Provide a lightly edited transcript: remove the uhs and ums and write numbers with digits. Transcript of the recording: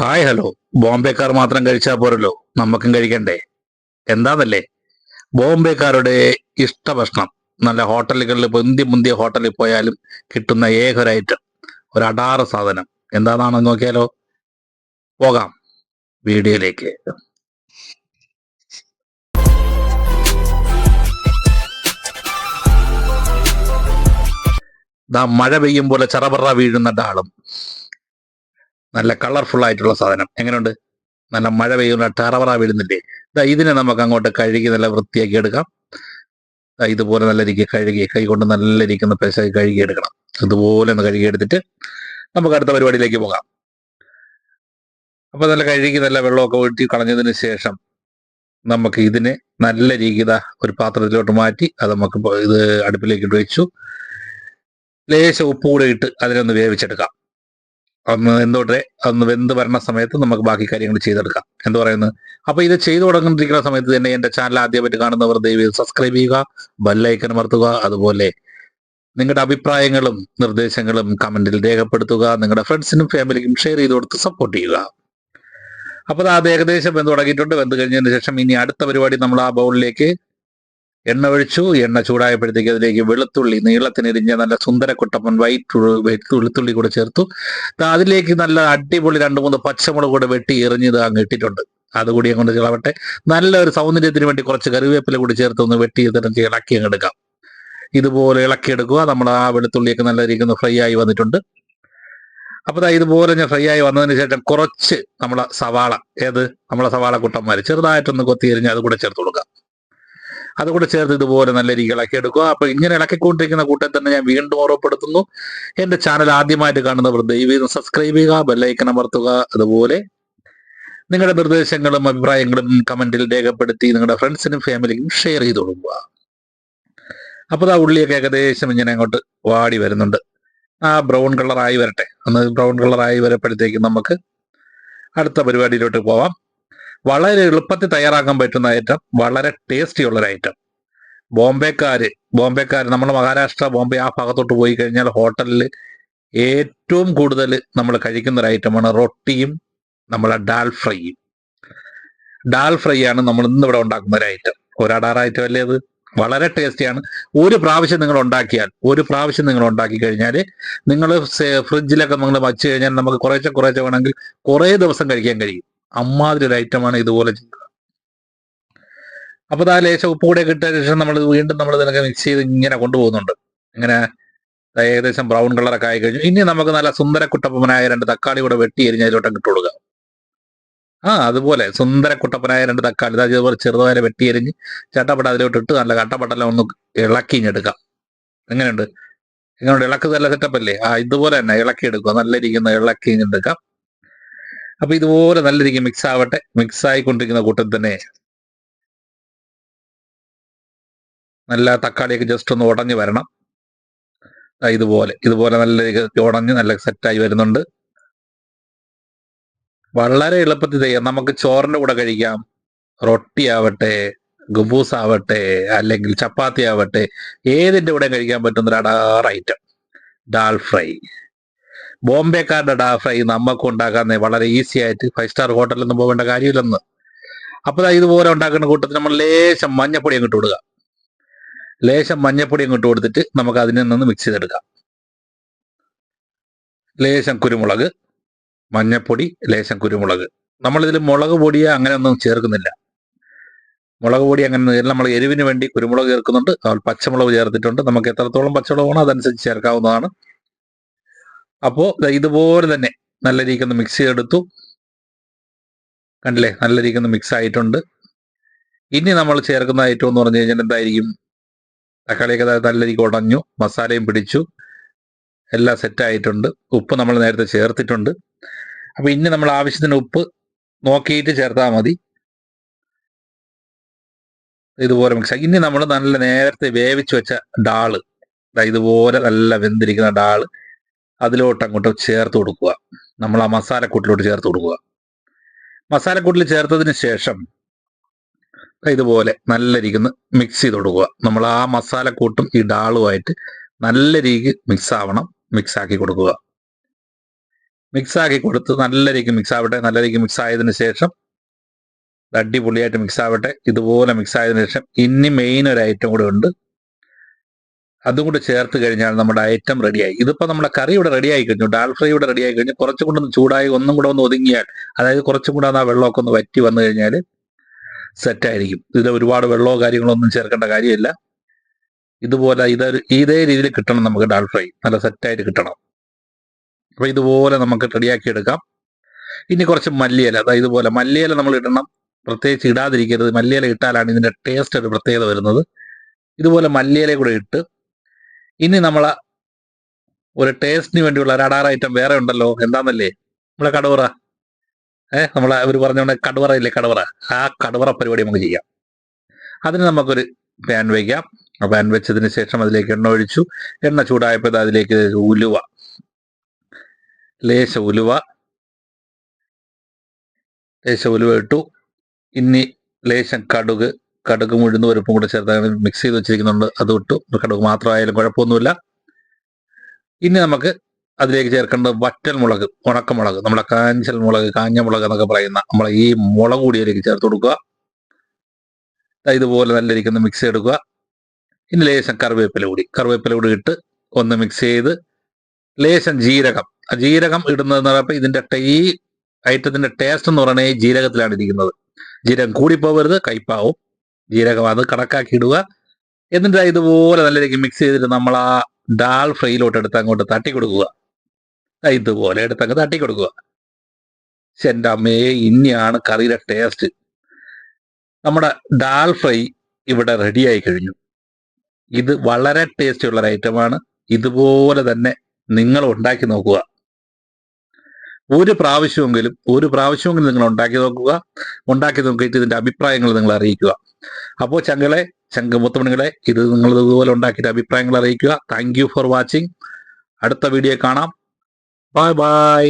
Hi hello. ബോംബെക്കാർ മാത്രം കഴിച്ചാൽ പോരല്ലോ, നമുക്കും കഴിക്കണ്ടേ? എന്താന്നല്ലേ, ബോംബെക്കാരുടെ ഇഷ്ട ഭക്ഷണം. നല്ല ഹോട്ടലുകളിൽ പൊന്തി മുന്തിയ ഹോട്ടലിൽ പോയാലും കിട്ടുന്ന ഏക ഒരു ഐറ്റം, ഒരു അടാറ് സാധനം എന്താണെന്ന് നോക്കിയാലോ. പോകാം വീഡിയോയിലേക്ക്. ദാ മഴ പെയ്യും പോലെ ചറപറ വീഴുന്ന ഡാളും, നല്ല കളർഫുൾ ആയിട്ടുള്ള സാധനം. എങ്ങനെയുണ്ട്? നല്ല മഴ പെയ്യുന്ന ടറവറ വീഴുന്നില്ലേ? ദാ ഇതിനെ നമുക്ക് അങ്ങോട്ട് കഴുകി നല്ല വൃത്തിയാക്കി എടുക്കാം. ദാ ഇതുപോലെ നല്ല രീതിക്ക് കഴുകി, കൈ കൊണ്ട് നല്ല രീതിക്ക് പെശകി കഴുകിയെടുക്കണം. ഇതുപോലെ ഒന്ന് കഴുകിയെടുത്തിട്ട് നമുക്ക് അടുത്ത പരിപാടിയിലേക്ക് പോകാം. അപ്പൊ നല്ല കഴുകി നല്ല വെള്ളമൊക്കെ ഊറ്റി കളഞ്ഞതിന് ശേഷം നമുക്ക് ഇതിനെ നല്ല രീതിയിൽ ഒരു പാത്രത്തിലോട്ട് മാറ്റി അത് നമുക്ക് ഇത് അടുപ്പിലേക്ക് ഇട്ട് വെച്ചു. ലേശം ഉപ്പ് കൂടെ ഇട്ട് അതിനൊന്ന് വേവിച്ചെടുക്കാം. ഒന്ന് എന്തോട്ടെ അതൊന്ന് വെന്ത് വരണ സമയത്ത് നമുക്ക് ബാക്കി കാര്യങ്ങൾ ചെയ്തെടുക്കാം. എന്ത് പറയുന്നത്? അപ്പൊ ഇത് ചെയ്തു തുടങ്ങിയിരിക്കുന്ന സമയത്ത് തന്നെ എന്റെ ചാനൽ ആദ്യമായിട്ട് കാണുന്നവർ ദയവ് സബ്സ്ക്രൈബ് ചെയ്യുക, ബെല്ലൈക്കൺ അമർത്തുക. അതുപോലെ നിങ്ങളുടെ അഭിപ്രായങ്ങളും നിർദ്ദേശങ്ങളും കമന്റിൽ രേഖപ്പെടുത്തുക. നിങ്ങളുടെ ഫ്രണ്ട്സിനും ഫാമിലിക്കും ഷെയർ ചെയ്ത് കൊടുത്ത് സപ്പോർട്ട് ചെയ്യുക. അപ്പോൾ അത് ഏകദേശം വെന്ത് തുടങ്ങിയിട്ടുണ്ട്. വെന്ത് കഴിഞ്ഞതിന് ശേഷം ഇനി അടുത്ത പരിപാടി, നമ്മൾ ആ ബൗളിലേക്ക് എണ്ണ ഒഴിച്ചു. എണ്ണ ചൂടായപ്പോഴത്തേക്ക് അതിലേക്ക് വെളുത്തുള്ളി നീളത്തിനെരിഞ്ഞ നല്ല സുന്ദരക്കുട്ടപ്പൻ വെളുത്തുള്ളി കൂടെ ചേർത്തു. അതിലേക്ക് നല്ല അടിപൊളി 2-3 പച്ചമുളക് കൂടെ വെട്ടി എറിഞ്ഞത് അങ്ങ് ഇട്ടിട്ടുണ്ട്. അതുകൂടി അങ്ങോട്ട് ചിളവട്ടെ. നല്ലൊരു സൗന്ദര്യത്തിന് വേണ്ടി കുറച്ച് കറിവേപ്പില കൂടി ചേർത്ത് ഒന്ന് വെട്ടി ഇളക്കി അങ്ങ് എടുക്കാം. ഇതുപോലെ ഇളക്കിയെടുക്കുക. നമ്മൾ ആ വെളുത്തുള്ളിയൊക്കെ നല്ല രീതിയിൽ ഫ്രൈ ആയി വന്നിട്ടുണ്ട്. അപ്പൊ ഇതുപോലെ ഞാൻ ഫ്രൈ ആയി വന്നതിന് ശേഷം കുറച്ച് നമ്മളെ സവാള, നമ്മളെ സവാള കുട്ടന്മാർ ചെറുതായിട്ടൊന്ന് കൊത്തി എറിഞ്ഞ് അത് കൂടെ ചേർത്ത് കൊടുക്കുക. അതുകൂടെ ചേർത്ത് ഇതുപോലെ നല്ല രീതിയിൽ ഇളക്കി എടുക്കുക. അപ്പൊ ഇങ്ങനെ ഇളക്കിക്കൊണ്ടിരിക്കുന്ന കൂട്ടത്തിൽ തന്നെ ഞാൻ വീണ്ടും ഓർമ്മപ്പെടുത്തുന്നു, എന്റെ ചാനൽ ആദ്യമായിട്ട് കാണുന്നവർ ദയവ് സബ്സ്ക്രൈബ് ചെയ്യുക, ബെല്ലൈക്കൺ അമർത്തുക. അതുപോലെ നിങ്ങളുടെ നിർദ്ദേശങ്ങളും അഭിപ്രായങ്ങളും കമന്റിൽ രേഖപ്പെടുത്തി നിങ്ങളുടെ ഫ്രണ്ട്സിനും ഫാമിലിക്കും ഷെയർ ചെയ്ത് കൊടുക്കുക. അപ്പോൾ ആ ഉള്ളിയൊക്കെ ഏകദേശം ഇങ്ങനെ അങ്ങോട്ട് വാടി വരുന്നുണ്ട്. ആ ബ്രൗൺ കളറായി വരട്ടെ. ഒന്ന് ബ്രൗൺ കളറായി വരുമ്പോഴത്തേക്കും നമുക്ക് അടുത്ത പരിപാടിയിലോട്ട് പോവാം. വളരെ എളുപ്പത്തിൽ തയ്യാറാക്കാൻ പറ്റുന്ന ഐറ്റം, വളരെ ടേസ്റ്റി ഉള്ളൊരു ഐറ്റം. ബോംബെക്കാര് നമ്മൾ മഹാരാഷ്ട്ര ബോംബെ ആ ഭാഗത്തോട്ട് പോയി കഴിഞ്ഞാൽ ഹോട്ടലിൽ ഏറ്റവും കൂടുതൽ നമ്മൾ കഴിക്കുന്ന ഒരു ഐറ്റമാണ് റൊട്ടിയും നമ്മളെ ഡാൽ ഫ്രൈയും. ഡാൽ ഫ്രൈ ആണ് നമ്മൾ ഇന്ന് ഇവിടെ ഉണ്ടാക്കുന്ന ഒരു ഐറ്റം. ഒരു അടാർ ഐറ്റം അല്ലേ അത്? വളരെ ടേസ്റ്റിയാണ്. ഒരു പ്രാവശ്യം നിങ്ങൾ ഉണ്ടാക്കി കഴിഞ്ഞാൽ നിങ്ങൾ ഫ്രിഡ്ജിലൊക്കെ നിങ്ങൾ വച്ച് കഴിഞ്ഞാൽ നമുക്ക് കുറേശ്ശെ വേണമെങ്കിൽ കുറേ ദിവസം കഴിക്കാൻ കഴിയും. അമ്മാതിരി ഒരു ഐറ്റമാണ്. ഇതുപോലെ ചെയ്യുക. അപ്പൊ ലേശം ഉപ്പ് കൂടെ ഇട്ട ശേഷം നമ്മൾ വീണ്ടും ഇതിനൊക്കെ മിക്സ് ചെയ്ത് ഇങ്ങനെ കൊണ്ടുപോകുന്നുണ്ട്. ഇങ്ങനെ ഏകദേശം ബ്രൗൺ കളറൊക്കെ ആയി കഴിഞ്ഞു. ഇനി നമുക്ക് നല്ല സുന്ദര കുട്ടപ്പനായ 2 തക്കാളി കൂടെ വെട്ടി എരിഞ്ഞ് അതിലോട്ടൊക്കെ ഇട്ട് കൊടുക്കുക. അതുപോലെ സുന്ദര കുട്ടപ്പനായ 2 തക്കാളി അതുപോലെ ചെറുതായി വെട്ടി എരിഞ്ഞ് ചട്ടപ്പട്ട അതിലോട്ടിട്ട് നല്ല കട്ടപ്പട്ടെല്ലാം ഒന്ന് ഇളക്കി ഇഞ്ഞെടുക്കാം. എങ്ങനെയുണ്ട്? ഇളക്ക് നല്ല സെറ്റപ്പ് അല്ലേ? ഇതുപോലെ തന്നെ ഇളക്കി എടുക്കുക. നല്ല രീതിയിൽ ഇളക്കി ഇഞ്ഞെടുക്കാം. അപ്പൊ ഇതുപോലെ നല്ല രീതിയിൽ മിക്സ് ആവട്ടെ. മിക്സ് ആയിക്കൊണ്ടിരിക്കുന്ന കൂട്ടത്തിൽ തന്നെ നല്ല തക്കാളിയൊക്കെ ജസ്റ്റ് ഒന്ന് ഉടഞ്ഞു വരണം. ഇതുപോലെ നല്ല ഉടഞ്ഞ് നല്ല സെറ്റായി വരുന്നുണ്ട്. വളരെ എളുപ്പത്തിൽ ചെയ്യാം. നമുക്ക് ചോറിന്റെ കൂടെ കഴിക്കാം, റൊട്ടി ആവട്ടെ, ഗുബൂസ് ആവട്ടെ, അല്ലെങ്കിൽ ചപ്പാത്തി ആവട്ടെ, ഏതിന്റെ കൂടെ കഴിക്കാൻ പറ്റുന്ന ഒരു അടാർ item dal fry. ബോംബെക്കാരുടെ dal fry നമുക്ക് ഉണ്ടാക്കാൻ വളരെ ഈസി ആയിട്ട് 5 സ്റ്റാർ ഹോട്ടലൊന്നും പോകേണ്ട കാര്യമില്ലെന്ന്. അപ്പൊ ഇതുപോലെ ഉണ്ടാക്കുന്ന കൂട്ടത്തിൽ നമ്മൾ ലേശം മഞ്ഞപ്പൊടി അങ്ങോട്ട് കൊടുക്കുക. കൊടുത്തിട്ട് നമുക്ക് അതിനെ നിന്ന് മിക്സ് ചെയ്തെടുക്കാം. ലേശം കുരുമുളക്, മഞ്ഞപ്പൊടി, ലേശം കുരുമുളക്. നമ്മളിതിൽ മുളക് പൊടിയോ അങ്ങനെ ഒന്നും ചേർക്കുന്നില്ല. മുളക് പൊടി അങ്ങനെ നമ്മൾ എരിവിന് വേണ്ടി കുരുമുളക് ചേർക്കുന്നുണ്ട്. പച്ചമുളക് ചേർത്തിട്ടുണ്ട്. നമുക്ക് എത്രത്തോളം പച്ചമുളക് വേണോ അതനുസരിച്ച് ചേർക്കാവുന്നതാണ്. അപ്പോൾ ഇതുപോലെ തന്നെ നല്ല രീതിക്ക് ഒന്ന് മിക്സ് ചെയ്തെടുത്തു. കണ്ടില്ലേ? നല്ല രീതിക്ക് ഒന്ന് മിക്സ് ആയിട്ടുണ്ട്. ഇനി നമ്മൾ ചേർക്കുന്ന ഐറ്റം എന്ന് പറഞ്ഞു കഴിഞ്ഞാൽ എന്തായിരിക്കും? തക്കാളിയൊക്കെ നല്ല രീതിക്ക് ഉടഞ്ഞു, മസാലയും പിടിച്ചു, എല്ലാം സെറ്റ് ആയിട്ടുണ്ട്. ഉപ്പ് നമ്മൾ നേരത്തെ ചേർത്തിട്ടുണ്ട്. അപ്പൊ ഇനി നമ്മൾ ആവശ്യത്തിന് ഉപ്പ് നോക്കിയിട്ട് ചേർത്താൽ മതി. ഇതുപോലെ മിക്സ് ആക്കി ഇനി നമ്മൾ നല്ല നേരത്തെ വേവിച്ച് വെച്ച ഡാള്, ഇതുപോലെ നല്ല വെന്തിരിക്കുന്ന ഡാള് അതിലോട്ട് അങ്ങോട്ട് ചേർത്ത് കൊടുക്കുക. നമ്മൾ ആ മസാലക്കൂട്ടിലോട്ട് ചേർത്ത് കൊടുക്കുക. മസാലക്കൂട്ടിൽ ചേർത്തതിന് ശേഷം ഇതുപോലെ നല്ല രീതിക്ക് മിക്സ് ചെയ്ത് കൊടുക്കുക. നമ്മൾ ആ മസാലക്കൂട്ടും ഈ ഡാളുമായിട്ട് നല്ല രീതിക്ക് മിക്സ് ആവണം. മിക്സ് ആക്കി കൊടുക്കുക. മിക്സാക്കി കൊടുത്ത് നല്ല രീതിക്ക് മിക്സ് ആവട്ടെ. നല്ല രീതിക്ക് മിക്സ് ആയതിനു ശേഷം അടിപൊളിയായിട്ട് മിക്സ് ആവട്ടെ. ഇതുപോലെ മിക്സ് ആയതിനു ശേഷം ഇനി മെയിൻ ഒരു ഐറ്റം കൂടെ ഉണ്ട്. അതും കൂടെ ചേർത്ത് കഴിഞ്ഞാൽ നമ്മുടെ ഐറ്റം റെഡിയായി. ഇതിപ്പോൾ നമ്മുടെ കറി ഇവിടെ റെഡിയായി കഴിഞ്ഞു. ഡാൽ ഫ്രൈ ഇവിടെ റെഡിയായി കഴിഞ്ഞു. കുറച്ചും കൂടെ ഒന്ന് ചൂടായി ഒന്നും കൂടെ ഒന്ന് ഒതുങ്ങിയാൽ, അതായത് കുറച്ചും കൂടെ ആ വെള്ളമൊക്കെ ഒന്ന് വറ്റി വന്നു കഴിഞ്ഞാൽ സെറ്റായിരിക്കും. ഇതിൽ ഒരുപാട് വെള്ളമോ കാര്യങ്ങളോ ഒന്നും ചേർക്കേണ്ട കാര്യമില്ല. ഇതുപോലെ ഇതേ രീതിയിൽ കിട്ടണം നമുക്ക് ഡാൽ ഫ്രൈ. നല്ല സെറ്റായിട്ട് കിട്ടണം. അപ്പോൾ ഇതുപോലെ നമുക്ക് റെഡിയാക്കി എടുക്കാം. ഇനി കുറച്ച് മല്ലിയില, അതായത് ഇതുപോലെ മല്ലിയില നമ്മൾ ഇടണം. പ്രത്യേകിച്ച് ഇടാതിരിക്കരുത്. മല്ലിയില ഇട്ടാലാണ് ഇതിൻ്റെ ടേസ്റ്റ് ഒരു പ്രത്യേകത വരുന്നത്. ഇതുപോലെ മല്ലിയില കൂടെ ഇട്ട് ഇനി നമ്മൾ ഒരു ടേസ്റ്റിന് വേണ്ടിയുള്ള ഒരു അടാർ ഐറ്റം വേറെ ഉണ്ടല്ലോ. എന്താണെന്നല്ലേ? നമ്മളെ കടുവറ. നമ്മളെ അവർ പറഞ്ഞോണ്ട് കടുവറ ഇല്ലേ, കടുവറ. ആ കടുവറ പരിപാടി നമുക്ക് ചെയ്യാം. അതിന് നമുക്കൊരു പാൻ വയ്ക്കാം. ആ പാൻ വെച്ചതിന് ശേഷം അതിലേക്ക് എണ്ണ ഒഴിച്ചു. എണ്ണ ചൂടായപ്പോൾ അതിലേക്ക് ഉലുവ, ലേശ ഉലുവ ഇട്ടു. ഇനി ലേശം കടുക് ഉഴുന്ന് പരിപ്പും കൂടെ ചേർത്ത് മിക്സ് ചെയ്ത് വെച്ചിരിക്കുന്നുണ്ട്, അത് ഇട്ടു. കടുക് മാത്രമായാലും കുഴപ്പമൊന്നുമില്ല. ഇനി നമുക്ക് അതിലേക്ക് ചേർക്കേണ്ടത് വറ്റൽ മുളക്, ഉണക്കമുളക്, നമ്മുടെ കാഞ്ചൽ മുളക്, കാഞ്ഞ മുളക് എന്നൊക്കെ പറയുന്ന നമ്മളെ ഈ മുളക് കൂടിയിലേക്ക് ചേർത്ത് കൊടുക്കുക. ഇതുപോലെ നല്ല രീതിക്ക് ഒന്ന് മിക്സ് ചെയ്തെടുക്കുക. ഇനി ലേശം കറിവേപ്പില കൂടി ഇട്ട് ഒന്ന് മിക്സ് ചെയ്ത് ലേശം ജീരകം ഇടുന്നതെന്ന് പറയുമ്പോൾ ഇതിൻ്റെ ഈ ഐറ്റത്തിന്റെ ടേസ്റ്റ് എന്ന് പറയുന്നത് ഈ ജീരകത്തിലാണ് ഇരിക്കുന്നത്. ജീരകം കൂടിപ്പോവരുത്, കയ്പാവും. ജീരകം അത് കണക്കാക്കി ഇടുക. എന്നിട്ട് ഇതുപോലെ നല്ല രീതിക്ക് മിക്സ് ചെയ്തിട്ട് നമ്മൾ ആ ഡാൽ ഫ്രൈയിലോട്ട് എടുത്ത് അങ്ങോട്ട് തട്ടി കൊടുക്കുക. ഇതുപോലെ എടുത്തങ്ങ് തട്ടി കൊടുക്കുക. എൻ്റെ അമ്മയെ, ഇനിയാണ് കറിയുടെ ടേസ്റ്റ്. നമ്മുടെ ഡാൽ ഫ്രൈ ഇവിടെ റെഡിയായി കഴിഞ്ഞു. ഇത് വളരെ ടേസ്റ്റി ഉള്ള ഒരു ഐറ്റമാണ്. ഇതുപോലെ തന്നെ നിങ്ങൾ ഉണ്ടാക്കി നോക്കുക. ഒരു പ്രാവശ്യമെങ്കിലും നിങ്ങൾ ഉണ്ടാക്കി നോക്കുക. ഉണ്ടാക്കി നോക്കിയിട്ട് ഇതിൻ്റെ അഭിപ്രായങ്ങൾ നിങ്ങൾ അറിയിക്കുക. അപ്പോൾ ചങ്കുമുത്തമണികളെ, ഇത് നിങ്ങൾ ഇതുപോലെ ഉണ്ടാക്കിയിട്ട് അഭിപ്രായങ്ങൾ അറിയിക്കുക. Thank you for watching. അടുത്ത വീഡിയോ കാണാം. Bye bye.